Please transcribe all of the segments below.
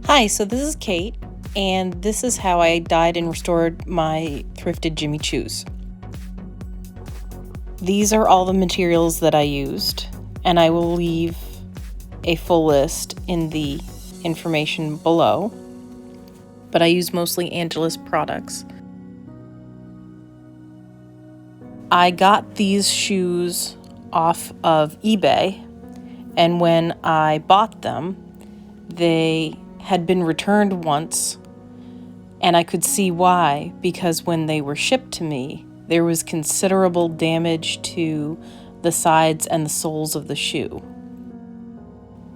Hi, so this is Kate, and this is how I dyed and restored my thrifted Jimmy Choos. These are all the materials that I used, and I will leave a full list in the information below, but I use mostly Angelus products. I got these shoes off of eBay, and when I bought them, they had been returned once, and I could see why, because when they were shipped to me, there was considerable damage to the sides and the soles of the shoe.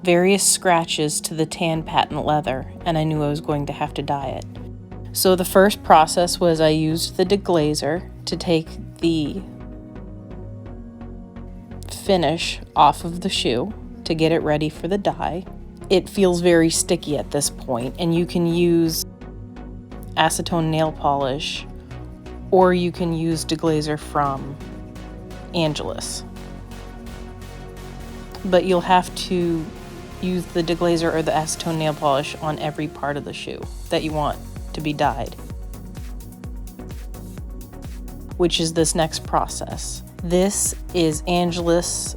Various scratches to the tan patent leather, and I knew I was going to have to dye it. So the first process was I used the deglazer to take the finish off of the shoe to get it ready for the dye. It feels very sticky at this point, and you can use acetone nail polish or you can use deglazer from Angelus. But you'll have to use the deglazer or the acetone nail polish on every part of the shoe that you want to be dyed, which is this next process. This is Angelus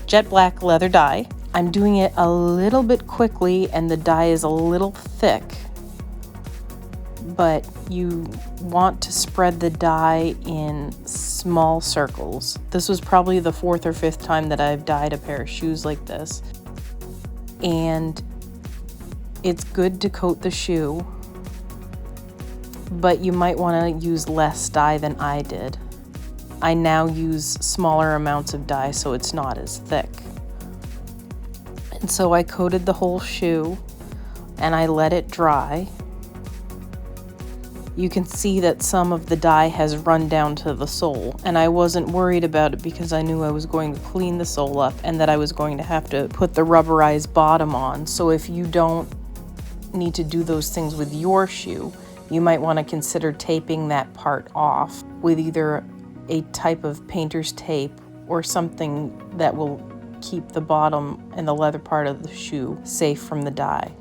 jet black leather dye. I'm doing it a little bit quickly and the dye is a little thick, but you want to spread the dye in small circles. This was probably the 4th or 5th time that I've dyed a pair of shoes like this. And it's good to coat the shoe, but you might want to use less dye than I did. I now use smaller amounts of dye so it's not as thick. And so I coated the whole shoe and I let it dry. You can see that some of the dye has run down to the sole, and I wasn't worried about it because I knew I was going to clean the sole up and that I was going to have to put the rubberized bottom on. So if you don't need to do those things with your shoe, you might want to consider taping that part off with either a type of painter's tape or something that will keep the bottom and the leather part of the shoe safe from the dye.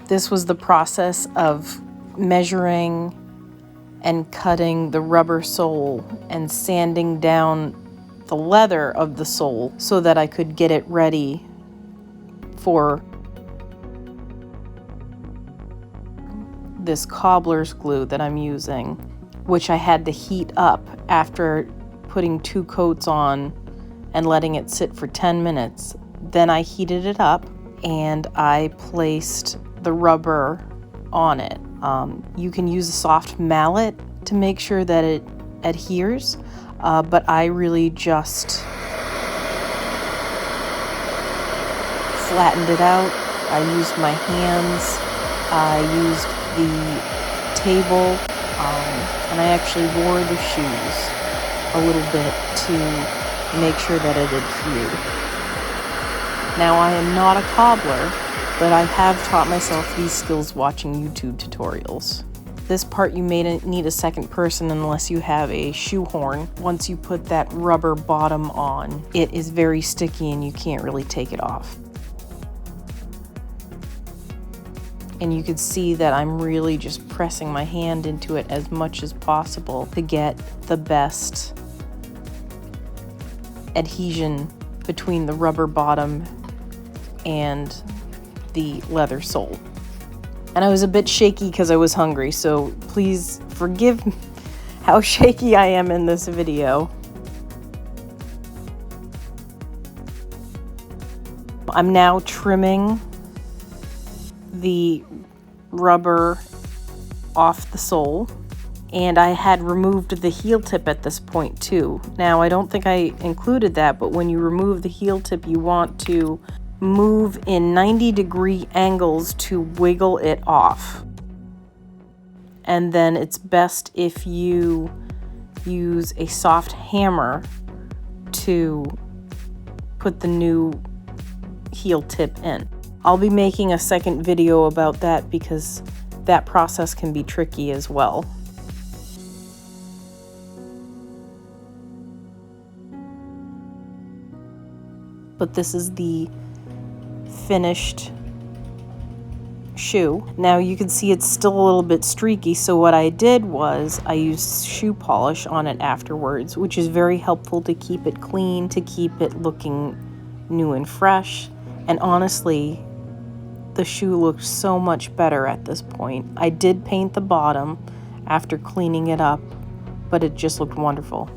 This was the process of measuring and cutting the rubber sole and sanding down the leather of the sole so that I could get it ready for this cobbler's glue that I'm using, which I had to heat up after putting 2 coats on and letting it sit for 10 minutes. Then I heated it up and I placed the rubber on it. You can use a soft mallet to make sure that it adheres, but I really just flattened it out. I used my hands, I used the table, and I actually wore the shoes a little bit to make sure that it adhered. Now I am not a cobbler, but I have taught myself these skills watching YouTube tutorials. This part you may need a second person unless you have a shoehorn. Once you put that rubber bottom on, it is very sticky and you can't really take it off. And you can see that I'm really just pressing my hand into it as much as possible to get the best adhesion between the rubber bottom and the leather sole. And I was a bit shaky because I was hungry, so please forgive how shaky I am in this video. I'm now trimming the rubber off the sole, and I had removed the heel tip at this point too. Now I don't think I included that, but when you remove the heel tip you want to move in 90-degree angles to wiggle it off. And then it's best if you use a soft hammer to put the new heel tip in. I'll be making a second video about that because that process can be tricky as well. but this is the finished shoe. Now you can see it's still a little bit streaky, so what I did was I used shoe polish on it afterwards, which is very helpful to keep it clean, to keep it looking new and fresh. And honestly, the shoe looks so much better at this point. I did paint the bottom after cleaning it up, but it just looked wonderful.